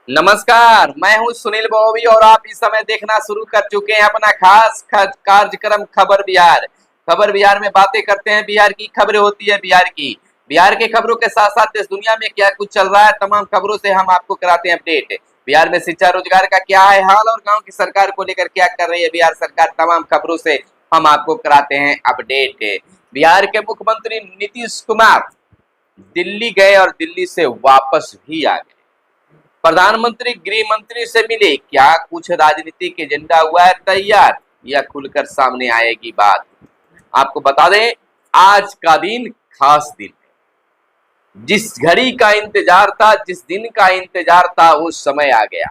नमस्कार, मैं हूं सुनील बॉबी और आप इस समय देखना शुरू कर चुके हैं अपना खास कार्यक्रम खबर बिहार। खबर बिहार में बातें करते हैं, बिहार की खबरें होती है बिहार की। बिहार के खबरों के साथ साथ देश दुनिया में क्या कुछ चल रहा है, तमाम खबरों से हम आपको कराते हैं अपडेट। बिहार में शिक्षा रोजगार का क्या है हाल और गाँव की सरकार को लेकर क्या कर रही है बिहार सरकार, तमाम खबरों से हम आपको कराते हैं अपडेट। बिहार के मुख्यमंत्री नीतीश कुमार दिल्ली गए और दिल्ली से वापस भी आ गए। प्रधानमंत्री गृह मंत्री से मिले, क्या कुछ राजनीतिक एजेंडा हुआ है तैयार या खुलकर सामने आएगी बात। आपको बता दें, आज का दिन खास दिन है। जिस घड़ी का इंतजार था, जिस दिन का इंतजार था, वो समय आ गया।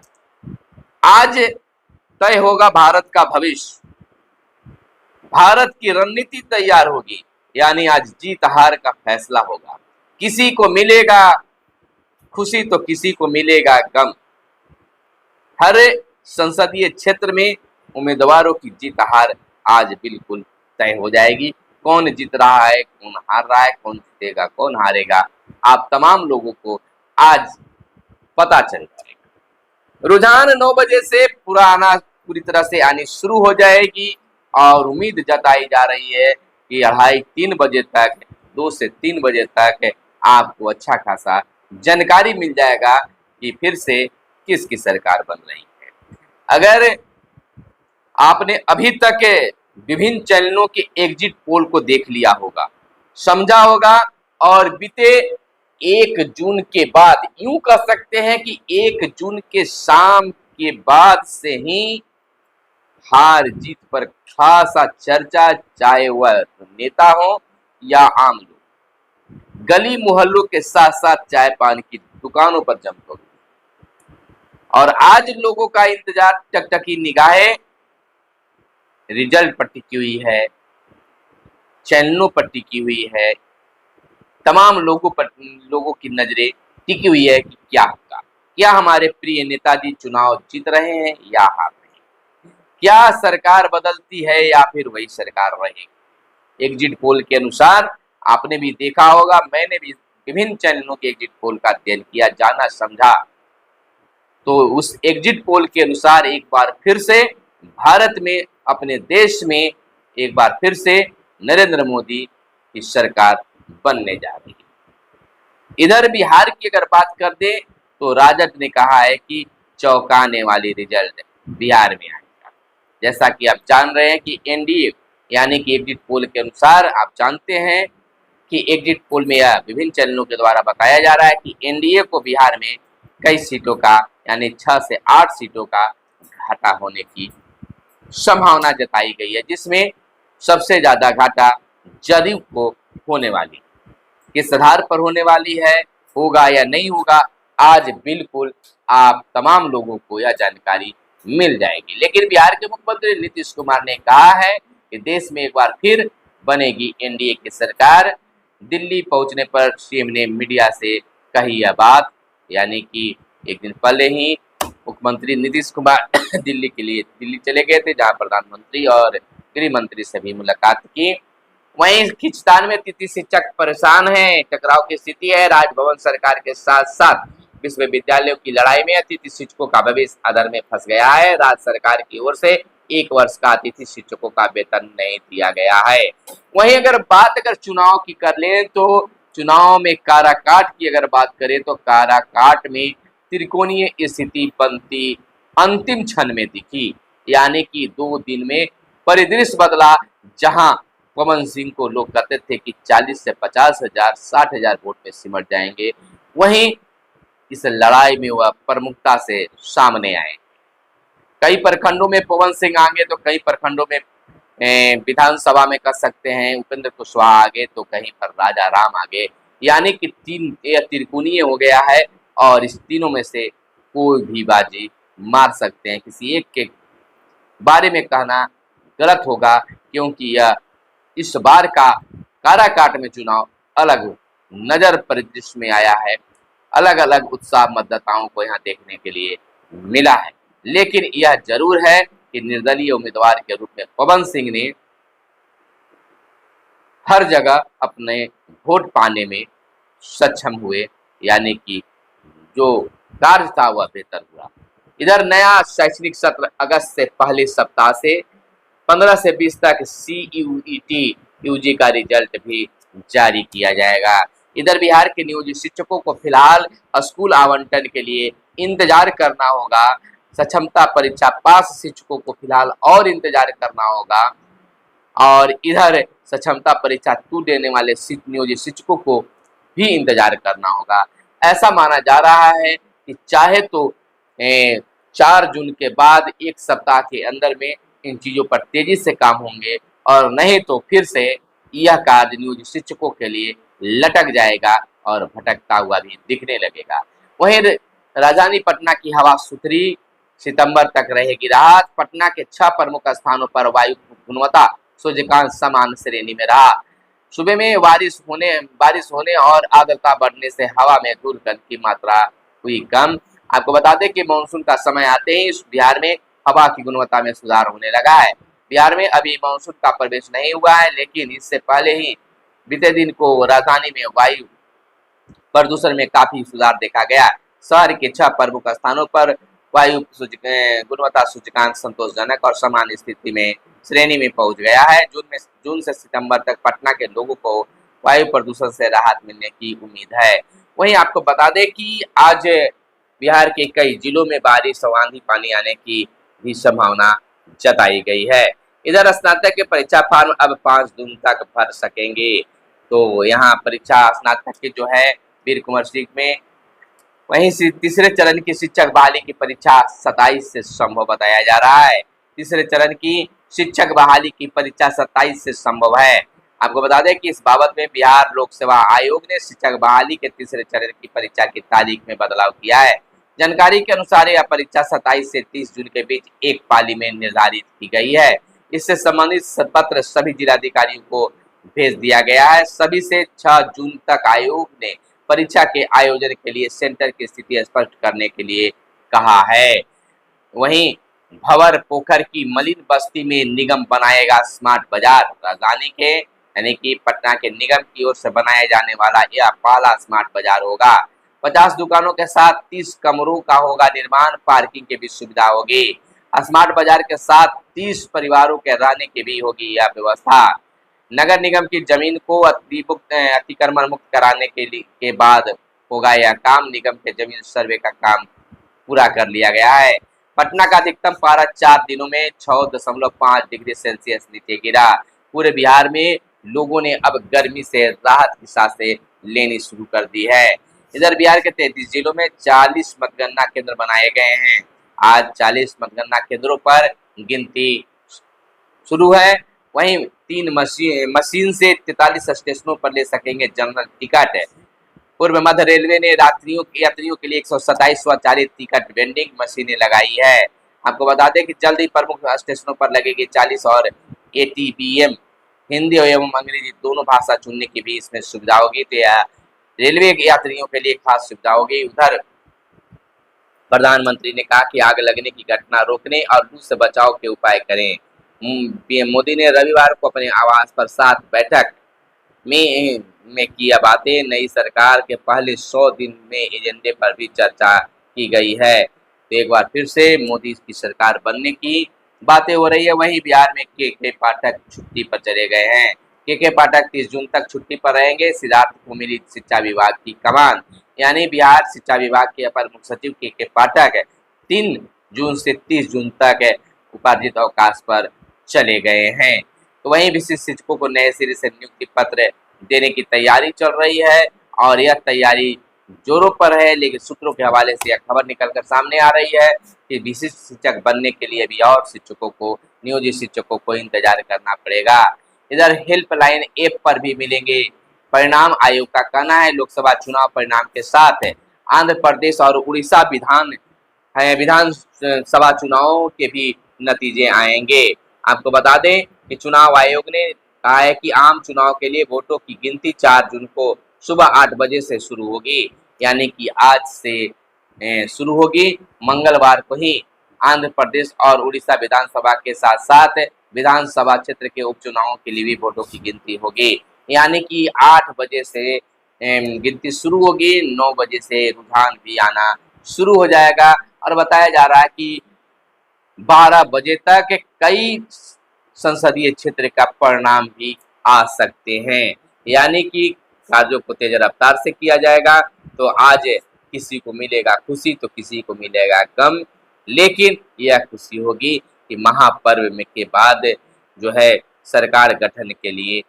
आज तय होगा भारत का भविष्य, भारत की रणनीति तैयार होगी, यानी आज जीत हार का फैसला होगा। किसी को मिलेगा खुशी तो किसी को मिलेगा गम। हर संसदीय क्षेत्र में उम्मीदवारों की जीत हार आज बिल्कुल तय हो जाएगी। कौन जीत रहा है, कौन हार रहा है, कौन जीतेगा, कौन हारेगा, आप तमाम लोगों को आज पता चल जाएगा। रुझान 9 बजे से पूरी तरह से आनी शुरू हो जाएगी और उम्मीद जताई जा रही है कि 2:30-3 बजे तक, 2 से 3 बजे तक आपको अच्छा खासा जानकारी मिल जाएगा कि फिर से किसकी सरकार बन रही है। अगर आपने अभी तक विभिन्न चैनलों के एग्जिट पोल को देख लिया होगा, समझा होगा, और बीते 1 जून के बाद, यूं कह सकते हैं कि 1 जून के शाम के बाद से ही हार जीत पर खासा चर्चा, चाहे वह नेता हो या आम लोग, गली मोहल्लों के साथ साथ चाय पान की दुकानों पर जमते हुए। और आज लोगों का इंतजार, टकटकी निगाहें रिजल्ट पर टिकी हुई है, चैनलों पर टिकी हुई है, तमाम लोगों की नजरें टिकी हुई है कि क्या होगा। क्या हमारे प्रिय नेताजी चुनाव जीत रहे हैं या हार रहे हैं, क्या सरकार बदलती है या फिर वही सरकार रहेगी। एग्जिट पोल के अनुसार आपने भी देखा होगा, मैंने भी विभिन्न चैनलों के एग्जिट पोल का अध्ययन किया, जाना समझा, तो उस एग्जिट पोल के अनुसार एक बार फिर से भारत में, अपने देश में एक बार फिर से नरेंद्र मोदी की सरकार बनने जा रही है। इधर बिहार की अगर बात कर दे तो राजद ने कहा है कि चौंकाने वाली रिजल्ट बिहार में आएगा। जैसा कि आप जान रहे हैं कि एनडीए यानी कि एग्जिट पोल के अनुसार, आप जानते हैं कि एग्जिट पोल में यह विभिन्न चैनलों के द्वारा बताया जा रहा है कि एनडीए को बिहार में कई सीटों का, यानी 6 से 8 सीटों का घाटा होने की संभावना जताई गई है, जिसमें सबसे ज्यादा घाटा जदयू को होने वाली। किस आधार पर होने वाली है, होगा या नहीं होगा, आज बिल्कुल आप तमाम लोगों को यह जानकारी मिल जाएगी। लेकिन बिहार के मुख्यमंत्री नीतीश कुमार ने कहा है कि देश में एक बार फिर बनेगी एनडीए की सरकार। दिल्ली पहुंचने पर सीएम ने मीडिया से कही यह बात, यानी कि एक दिन पहले ही मुख्यमंत्री नीतीश कुमार दिल्ली के लिए दिल्ली चले गए थे, जहां प्रधानमंत्री और गृह मंत्री से भी मुलाकात की। वहीं खींचतान में तिथि शिक्षक परेशान हैं, टकराव की स्थिति है। राजभवन सरकार के साथ साथ विश्वविद्यालयों की लड़ाई में अतिथि शिक्षकों का भविष्य अधर में फंस गया है। राज्य सरकार की ओर से 1 वर्ष का अतिथि शिक्षकों का वेतन नहीं दिया गया है। वहीं अगर चुनाव की कर लें तो चुनाव में काराकाट की अगर बात करें तो काराकाट में त्रिकोणीय स्थिति बनती अंतिम क्षण में दिखी, यानी कि 2 दिन में परिदृश्य बदला। जहां पवन सिंह को लोग कहते थे कि 40 से 50,000, 60,000 वोट में सिमट जाएंगे, वहीं इस लड़ाई में वह प्रमुखता से सामने आए। कई प्रखंडों में पवन सिंह आगे तो कई प्रखंडों में विधानसभा में कर सकते हैं उपेंद्र कुशवाहा आगे, तो कहीं पर राजा राम आगे, यानी कि त्रिकोणीय हो गया है। और इस तीनों में से कोई भी बाजी मार सकते हैं, किसी एक के बारे में कहना गलत होगा, क्योंकि यह इस बार का काराकाट में चुनाव अलग नजर परिदृश्य में आया है। अलग अलग उत्साह मतदाताओं को यहाँ देखने के लिए मिला है। लेकिन यह जरूर है कि निर्दलीय उम्मीदवार के रूप में पवन सिंह ने हर जगह अपने वोट पाने में सक्षम हुए, यानी कि जो कार्य था वह बेहतर हुआ। इधर नया शैक्षणिक सत्र अगस्त से पहले सप्ताह से 15 से 20 तक CUET यूजी का रिजल्ट भी जारी किया जाएगा। इधर बिहार के नियोजित शिक्षकों को फिलहाल स्कूल आवंटन के लिए इंतजार करना होगा। सक्षमता परीक्षा पास शिक्षकों को फिलहाल और इंतजार करना होगा और इधर सक्षमता परीक्षा 2 देने वाले नियोजित शिक्षकों को भी इंतजार करना होगा। ऐसा माना जा रहा है कि चाहे तो 4 जून के बाद 1 सप्ताह के अंदर में इन चीज़ों पर तेजी से काम होंगे और नहीं तो फिर से यह कार्य नियोजित शिक्षकों के लिए लटक जाएगा और भटकता हुआ भी दिखने लगेगा। वहीं राजधानी पटना की हवा सुथरी, सितंबर तक रहेगी राहत। पटना के 6 प्रमुख स्थानों पर वायु गुणवत्ता सूचकांक समान श्रेणी में रहा। सुबह में बारिश होने और आर्द्रता बढ़ने से हवा में धूल कण की मात्रा हुई कम। आपको बता दें कि मानसून का समय आते ही बिहार में हवा की गुणवत्ता में सुधार होने लगा है। बिहार में अभी मानसून का प्रवेश नहीं हुआ है, लेकिन इससे पहले ही बीते दिन को राजधानी में वायु प्रदूषण में काफी सुधार देखा गया। शहर के 6 प्रमुख स्थानों पर वायु गुणवत्ता सूचकांक संतोषजनक और सामान्य स्थिति में श्रेणी में पहुंच गया है। जून से सितंबर तक पटना के लोगों को वायु प्रदूषण से राहत मिलने की उम्मीद है। वहीं आपको बता दें कि आज बिहार के कई जिलों में बारिश और आंधी पानी आने की भी संभावना जताई गई है। इधर स्नातक के परीक्षा फॉर्म अब 5 जून तक भर सकेंगे। तो यहाँ परीक्षा स्नातक के जो है वीर कुंवर सिंह में, वहीं तीसरे चरण की शिक्षक बहाली की परीक्षा 27 से संभव बताया जा रहा है। तीसरे चरण की शिक्षक बहाली की परीक्षा 27 से संभव है। आपको बता दें कि इस बाबत में बिहार लोक सेवा आयोग ने शिक्षक बहाली के तीसरे चरण की परीक्षा की तारीख में बदलाव किया है। जानकारी के अनुसार यह परीक्षा 27 से 30 जून के बीच एक पाली में निर्धारित की गई है। इससे संबंधित पत्र सभी जिलाधिकारियों को भेज दिया गया है। सभी से 6 जून तक आयोग ने परीक्षा के आयोजन के लिए सेंटर की स्थिति स्पष्ट करने के लिए कहा है। वहीं भंवर पोखर की मलिन बस्ती में निगम बनाएगा स्मार्ट बाजार। राजधानी के यानी कि पटना के निगम की ओर से बनाया जाने वाला यह पहला स्मार्ट बाजार होगा। 50 दुकानों के साथ 30 कमरों का होगा निर्माण, पार्किंग की भी सुविधा होगी। स्मार्ट बाजार के साथ 30 परिवारों के रहने की भी होगी यह व्यवस्था। नगर निगम की जमीन को अतिक्रमण मुक्त कराने के बाद होगा यह काम। निगम के जमीन सर्वे का काम पूरा कर लिया गया है। पटना का अधिकतम पारा 4 दिनों में 6.5 डिग्री सेल्सियस नीचे गिरा। पूरे बिहार में लोगों ने अब गर्मी से राहत की सांसें लेनी शुरू कर दी है। इधर बिहार के 33 जिलों में 40 मतगणना केंद्र बनाए गए हैं। आज 40 मतगणना केंद्रों पर गिनती शुरू है। वहीं 3 मशीन से 43 स्टेशनों पर ले सकेंगे जनरल टिकट। पूर्व मध्य रेलवे ने यात्रियों के लिए 127 स्वचालित टिकट वेंडिंग मशीनें लगाई है। आपको बता दें कि जल्द ही प्रमुख स्टेशनों पर लगेगी 40 और ATPM हिंदी एवं अंग्रेजी दोनों भाषा चुनने की भी इसमें सुविधा होगी। तो यह रेलवे यात्रियों के लिए खास सुविधा होगी। उधर प्रधानमंत्री ने कहा कि आग लगने की घटना रोकने और लू से बचाव के उपाय करें। पीएम मोदी ने रविवार को अपने आवास पर 7 बैठक में किया बातें। नई सरकार के पहले 100 दिन में एजेंडे पर भी चर्चा की गई है। तो एक बार फिर से मोदी की सरकार बनने की बातें हो रही है। वहीं बिहार में के पाठक छुट्टी पर चले गए हैं। के पाठक 30 जून तक छुट्टी पर रहेंगे। सिद्धार्थ को मिली शिक्षा विभाग की कमान, यानी बिहार शिक्षा विभाग के अपर मुख्य सचिव के पाठक 3 जून से 30 जून तक उपार्जित अवकाश पर चले गए हैं। तो वहीं विशिष्ट शिक्षकों को नए सिरे से नियुक्ति पत्र देने की तैयारी चल रही है और यह तैयारी जोरों पर है। लेकिन सूत्रों के हवाले से यह खबर निकलकर सामने आ रही है कि विशिष्ट शिक्षक बनने के लिए भी और नियोजित शिक्षकों को इंतजार करना पड़ेगा। इधर हेल्पलाइन ऐप पर भी मिलेंगे परिणाम। आयोग का कहना है लोकसभा चुनाव परिणाम के साथ आंध्र प्रदेश और उड़ीसा विधानसभा चुनावों के भी नतीजे आएंगे। आपको बता दें कि चुनाव आयोग ने कहा है कि आम चुनाव के लिए वोटों की गिनती 4 जून को सुबह 8 बजे से शुरू होगी, यानी कि आज से शुरू होगी। मंगलवार को ही आंध्र प्रदेश और उड़ीसा विधानसभा के साथ साथ विधानसभा क्षेत्र के उपचुनावों के लिए भी वोटों की गिनती होगी, यानी कि 8 बजे से गिनती शुरू होगी। 9 बजे से रुझान भी आना शुरू हो जाएगा और बताया जा रहा है कि 12 बजे तक कई संसदीय क्षेत्र का परिणाम भी आ सकते हैं। यानी कि कार्यों को तेज रफ्तार से किया जाएगा। तो आज किसी को मिलेगा खुशी तो किसी को मिलेगा गम, लेकिन यह खुशी होगी कि महापर्व में के बाद जो है सरकार गठन के लिए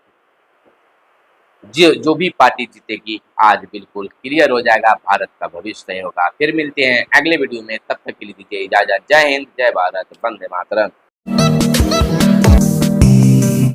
जो भी पार्टी जीतेगी आज बिल्कुल क्लियर हो जाएगा, भारत का भविष्य तय होगा। फिर मिलते हैं अगले वीडियो में, तब तक के लिए दीजिए इजाजत। जय हिंद, जय भारत, वंदे मातरम।